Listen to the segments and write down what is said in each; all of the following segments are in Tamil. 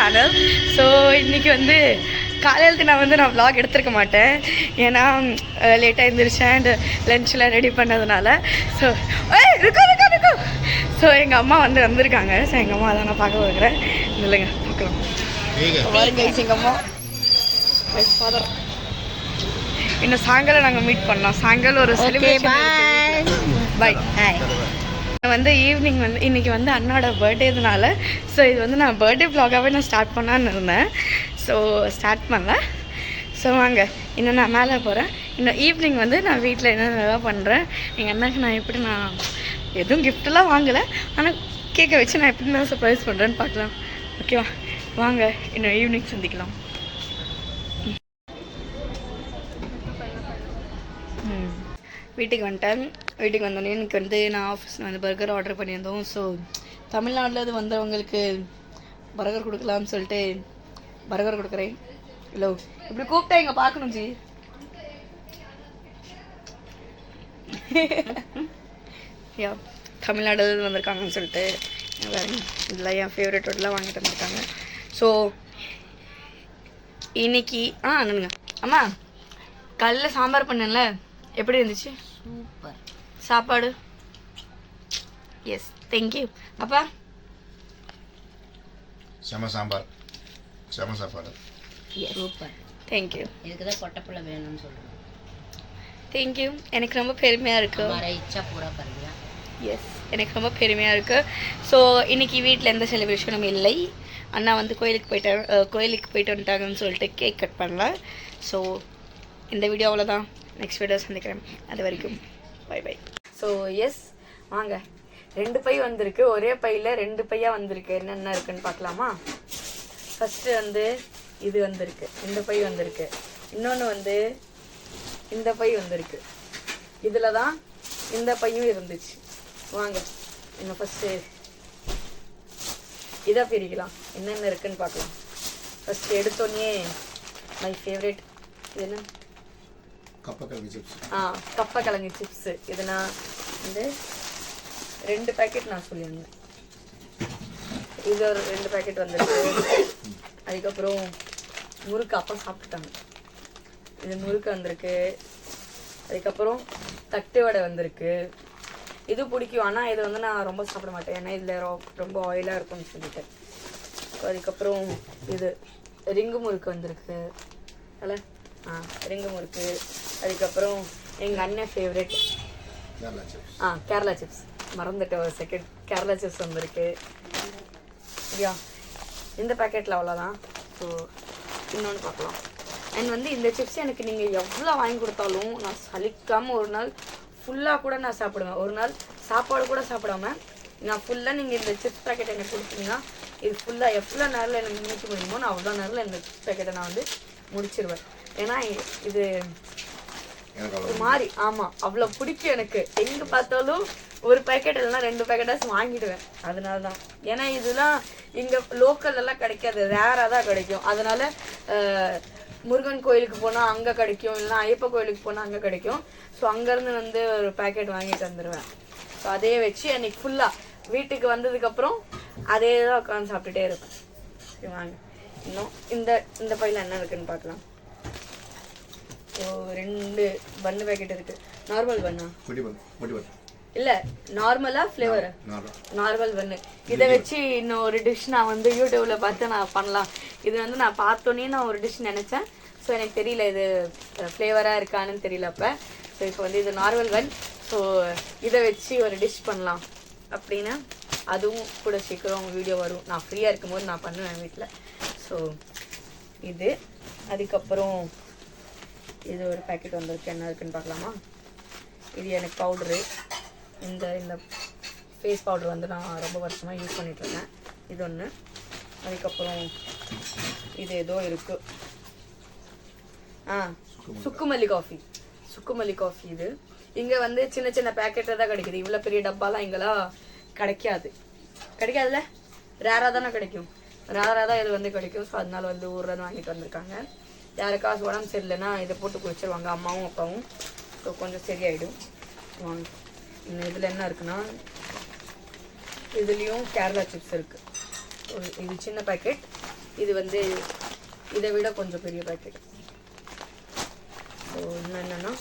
சேனல். ஸோ இன்றைக்கி வந்து காலையிலத்து நான் vlog எடுத்துருக்க மாட்டேன், ஏன்னா லேட்டாக எழுந்திரிச்சேன் அண்ட் லன்ச்லாம் ரெடி பண்ணதுனால. ஸோ இருக்கும். ஸோ எங்கள் அம்மா வந்திருக்காங்க. ஸோ எங்கள் அம்மா தான் நான் பார்க்க வைக்கிறேன். இல்லைங்க பார்க்கலாம். எங்கள் அம்மா ஃபாதர் இன்னும் சாயங்காலம் நாங்கள் மீட் பண்ணோம். சாயங்காலம் ஒரு செலிப்ரேஷன். பை. ஈவினிங் இன்றைக்கி அண்ணாவோட பர்த்டேதுனால ஸோ இது நான் பர்த்டே vlog-ஆகவே நான் ஸ்டார்ட் பண்ணான்னு இருந்தேன். ஸோ ஸ்டார்ட் பண்ணல. ஸோ வாங்க இன்னும் நான் மேலே போகிறேன். இன்னும் ஈவினிங் நான் வீட்டில் என்னென்னலாம் பண்ணுறேன், எங்கள் அண்ணாக்கு நான் எப்படி எதுவும் கிஃப்டெல்லாம் வாங்கலை, ஆனால் கேக்கை வச்சு நான் எப்படி நான் சர்ப்ரைஸ் பண்ணுறேன்னு பார்க்கலாம். ஓகேவா, வாங்க இன்னும் ஈவினிங் சந்திக்கலாம். வீட்டுக்கு வந்துட்டேன். வீட்டுக்கு வந்தோடனே எனக்கு நான் ஆஃபீஸில் பர்கர் ஆர்டர் பண்ணியிருந்தோம். ஸோ தமிழ்நாட்டில் அது வந்தவங்களுக்கு பர்கர் கொடுக்கலாம்னு சொல்லிட்டு பர்கர் கொடுக்குறேன். இல்லை இப்படி கூப்பிட்டா இங்கே பார்க்கணும் ஜி. யா தமிழ்நாடு வந்திருக்காங்கன்னு சொல்லிட்டு இதெல்லாம் என் ஃபேவரட் ரோட்டெலாம் வாங்கிட்டு வந்திருக்காங்க. ஸோ இன்னைக்கு என்னங்க அம்மா காலையில் சாம்பார் பண்ணல, எப்படி இருந்துச்சு? சூப்பர் சாப்பாடு. Yes thank you. அப்பா செம சாம்பார், செம சாப்பாடு. Super thank you. இதுக்கு தான் கொட்டப்புள்ள வேணும்னு சொல்லுவேன். தேங்க்யூ. எனக்கு ரொம்ப பெருமையாக இருக்குது. இச்சா பூரா கருவியா. எஸ் எனக்கு ரொம்ப பெருமையாக இருக்குது. ஸோ இன்றைக்கி வீட்டில் எந்த செலிப்ரேஷனும் இல்லை. அண்ணா கோயிலுக்கு போயிட்டு வந்துட்டாங்கன்னு சொல்லிட்டு கேக் கட் பண்ணல. ஸோ இந்த வீடியோ அவ்வளோதான். நெக்ஸ்ட் வீடியோ சந்திக்கிறேன். அது வரைக்கும் பை பை. ஸோ எஸ் வாங்க, 2 பை வந்திருக்கு. ஒரே பையில் 2 பையாக வந்திருக்கு. என்னென்ன இருக்குன்னு பார்க்கலாமா? ஃபஸ்ட்டு இது வந்திருக்கு, இந்த பை வந்திருக்கு. இன்னொன்று இந்த பை வந்திருக்கு. இதில் தான் இந்த பையும் இருந்துச்சு. வாங்க இன்னும் ஃபஸ்ட்டு இதை பிரிக்கலாம், என்னென்ன இருக்குன்னு பார்க்கலாம். ஃபஸ்ட்டு எடுத்தோடனே மை ஃபேவரட் இது என்ன? கப்பக்கிழங்கு சிப்ஸ். கப்பக்கிழங்கு சிப்ஸு. இது நான் 2 பேக்கெட் நான் சொல்லியிருந்தேன். இது ஒரு 2 பேக்கெட் வந்துருக்கு. அதுக்கப்புறம் முறுக்கு அப்பா சாப்பிட்டுட்டாங்க. இது முறுக்கு வந்திருக்கு. அதுக்கப்புறம் தட்டு வடை வந்திருக்கு. இது பிடிக்கும், ஆனால் இது நான் ரொம்ப சாப்பிட மாட்டேன், ஏன்னா இதில் ரொம்ப ஆயிலாக இருக்கும்னு சொல்லிட்டேன். அதுக்கப்புறம் இது ரிங்கு முறுக்கு வந்திருக்கு. அதில் ரிங்கு முறுக்கு. அதுக்கப்புறம் எங்கள் அண்ணன் ஃபேவரெட் கேரளா சிப்ஸ். மறந்துட்டேன் ஒரு செகண்ட். கேரளா சிப்ஸ் வந்திருக்கு. யா இந்த பேக்கெட்டில் அவ்வளோதான். ஸோ இன்னொன்று பார்க்கலாம். அண்ட் இந்த சிப்ஸ் எனக்கு நீங்கள் எவ்வளோ வாங்கி கொடுத்தாலும் நான் சலிக்காமல் ஒரு நாள் ஃபுல்லாக கூட நான் சாப்பிடுவேன். ஒரு நாள் சாப்பாடு கூட சாப்பிடாம நான் ஃபுல்லாக நீங்கள் இந்த சிப்ஸ் பேக்கெட் எனக்கு கொடுத்தீங்கன்னா இது ஃபுல்லாக எவ்வளோ நேரில் எனக்கு முடிக்க முடியுமோ நான் அவ்வளோ நேரில் இந்த சிப்ஸ் பேக்கெட்டை நான் முடிச்சிருவேன். ஏன்னா இது ஒரு மாதிரி அவ்வளோ பிடிக்கும் எனக்கு. எங்கே பார்த்தாலும் ஒரு பேக்கெட் இல்லைன்னா 2 பேக்கெட்டாச்சும் வாங்கிடுவேன். அதனால தான். ஏன்னா இதெல்லாம் இங்கே லோக்கல்லாம் கிடைக்காது, ரேராக தான் கிடைக்கும். அதனால முருகன் கோயிலுக்கு போனால் அங்கே கிடைக்கும், இல்லைன்னா ஐயப்ப கோயிலுக்கு போனால் அங்கே கிடைக்கும். ஸோ அங்கேருந்து ஒரு பேக்கெட் வாங்கிட்டு வந்துடுவேன். ஸோ அதே வச்சு அன்றைக்கி ஃபுல்லாக வீட்டுக்கு வந்ததுக்கப்புறம் அதே தான் உட்காந்து சாப்பிட்டுட்டே இருப்பேன். சரி வாங்க இன்னும் இந்த பையில் என்ன இருக்குன்னு பார்க்கலாம். ஸோ 2 பன்னு பேக்கெட் இருக்குது. நார்மல் பண்ணா இல்லை நார்மலாக ஃப்ளேவர் நார்மல் பன்னு. இதை வச்சு இன்னும் ஒரு டிஷ் நான் யூடியூப்பில் பார்த்து நான் பண்ணலாம். இது நான் பார்த்தோன்னே நான் ஒரு டிஷ் நினச்சேன். ஸோ எனக்கு தெரியல இது ஃப்ளேவராக இருக்கான்னு தெரியல. அப்போ ஸோ இப்போ இது நார்மல் பன். ஸோ இதை வச்சு ஒரு டிஷ் பண்ணலாம் அப்படின்னா அதுவும் கூட சீக்கிரம் வீடியோ வரும். நான் ஃப்ரீயாக இருக்கும்போது நான் பண்ணுவேன் வீட்டில். ஸோ இது அதுக்கப்புறம் இது ஒரு பேக்கெட் வந்திருக்கு. என்ன இருக்குன்னு பார்க்கலாமா? இது எனக்கு பவுடரு. இந்த ஃபேஸ் பவுடர் நான் ரொம்ப வருஷமாக யூஸ் பண்ணிகிட்ருக்கேன். இது ஒன்று. அதுக்கப்புறம் இது ஏதோ இருக்குது. சுக்குமல்லி காஃபி. இது இங்கே சின்ன சின்ன பேக்கெட்டில் தான் கிடைக்குது. இவ்வளோ பெரிய டப்பாலாம் இங்கெல்லாம் கிடைக்காதுல்ல, ரேராக தானே கிடைக்கும். ரேராக தான் இது கிடைக்கும். ஸோ அதனால ஊரில் வாங்கிட்டு வந்திருக்காங்க. யாருக்காவது உடம்பு சரியில்லைன்னா இதை போட்டு குடிச்சிருவாங்க அம்மாவும் அப்பாவும். ஸோ கொஞ்சம் சரியாயிடும். வாங்க இன்னும் இதில் என்ன இருக்குன்னா இதுலேயும் கேரளா சிப்ஸ் இருக்குது. இது சின்ன பேக்கெட். இது வந்து இதை விட கொஞ்சம் பெரிய பேக்கெட். ஸோ இன்னும் என்னென்னா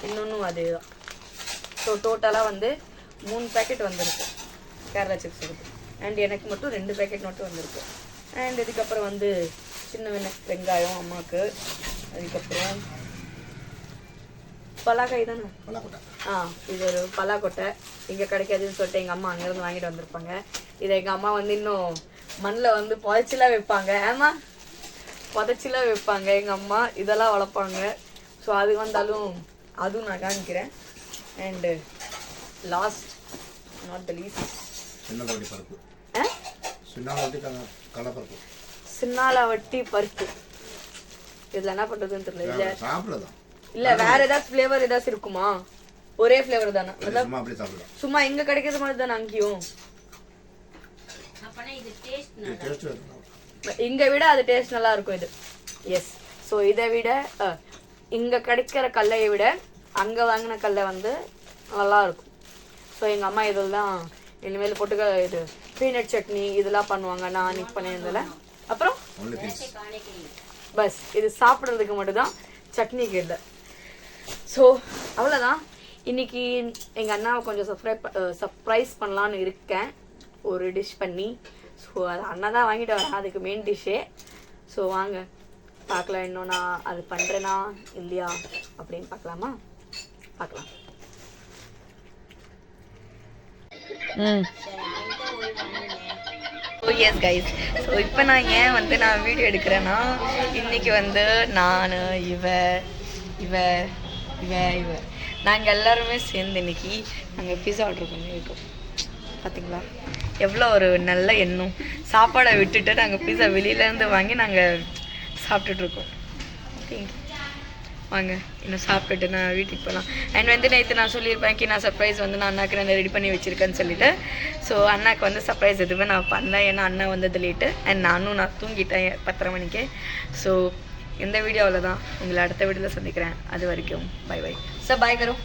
இன்னொன்றும் அதே தான். ஸோ டோட்டலாக வந்து 3 பேக்கெட் வந்திருக்கு கேரளா சிப்ஸ் இருக்குது. அண்ட் எனக்கு மட்டும் 2 பேக்கெட் மட்டும் வந்திருக்கு. அண்ட் இதுக்கப்புறம் வந்து சின்ன வெங்காயம் அம்மாவுக்கு. அதுக்கப்புறம் பலாக்காய் தானே, இது ஒரு பலாக்கொட்டை. இங்கே கிடைக்காதுன்னு சொல்லிட்டு எங்கள் அம்மா அங்கேருந்து வாங்கிட்டு வந்திருப்பாங்க. இதை எங்கள் அம்மா வந்து இன்னும் மண்ணில் வந்து புதைச்சிலாம் வைப்பாங்க. ஆமாம், புதைச்சிலாம் வைப்பாங்க எங்கள் அம்மா. இதெல்லாம் வளர்ப்பாங்க. ஸோ அது வந்தாலும் அதுவும் நான் காமிக்கிறேன். And last not the least சின்னாலவட்டி பருப்பு. சின்னாலவட்டி பருப்பு. இதில் என்ன பண்ணுறதுன்னு தெரியல. இல்லை சாப்பிடலாம், இல்லை வேற ஏதாச்சும் ஃப்ளேவர் ஏதாச்சும் இருக்குமா? ஒரே ஃப்ளேவர் தானே? சும்மா அப்படியே சாப்பிடலாம். சும்மா எங்க கிடைக்கிறது மாதிரி தானே அங்கேயும். இங்க விட அது டேஸ்ட் நல்லா இருக்கும் இது. எஸ். ஸோ இதை விட இங்க கிடைக்கிற கல்லையை விட அங்க வாங்கின கல்லை வந்து நல்லா இருக்கும். ஸோ எங்க அம்மா இதெல்லாம் இனிமேல் போட்டு இது பீனட் சட்னி இதெல்லாம் பண்ணுவாங்க. நான் அன்னைக்கு பண்ணியிருந்தேன். அப்புறம் பஸ் இது சாப்பிட்றதுக்கு மட்டும்தான், சட்னிக்கு இல்லை. ஸோ அவ்வளோதான். இன்னைக்கு எங்கள் அண்ணாவை கொஞ்சம் சர்ப்ரைஸ் பண்ணலான்னு இருக்கேன் ஒரு டிஷ் பண்ணி. ஸோ அது அண்ணா தான் வாங்கிட்டு வரேன், அதுக்கு மெயின் டிஷ்ஷே. ஸோ வாங்க பார்க்கலாம், இன்னும் நான் அது பண்ணுறேனா இல்லையா அப்படின்னு பார்க்கலாமா? பார்க்கலாம். எஸ் கைஸ், ஸோ இப்போ நான் ஏன் வந்து நான் வீடியோ எடுக்கிறேன்னா, இன்றைக்கி வந்து நான் இவ நாங்கள் எல்லாருமே சேர்ந்து இன்னைக்கு நாங்கள் பிஸா ஆர்டர் பண்ணியிருக்கோம். பார்த்தீங்களா எவ்வளோ ஒரு நல்ல எண்ணம். சாப்பாடை விட்டுட்டு நாங்கள் பிஸா வெளியிலேருந்து வாங்கி நாங்கள் சாப்பிட்டுட்ருக்கோம். ஓகே வாங்க இன்னும் சாப்பிட்டுட்டு நான் வீட்டுக்கு போகலாம். அண்ட் வந்து நேற்று நான் சொல்லியிருப்பேன் நான் சர்ப்ரைஸ் வந்து நான் அண்ணாக்கு நான் ரெடி பண்ணி வச்சுருக்கேன்னு சொல்லிட்டு. ஸோ அண்ணாக்கு வந்து சர்ப்ரைஸ் எதுவுமே நான் பண்ணேன், ஏன்னா அண்ணா வந்தது லேட்டு. அண்ட் நான் தூங்கிட்டேன் 10:30 மணிக்கு. ஸோ இந்த வீடியோவில் தான் உங்களை அடுத்த வீடியோவில் சந்திக்கிறேன். அது வரைக்கும் பை பை. சார் பாய் கரோ.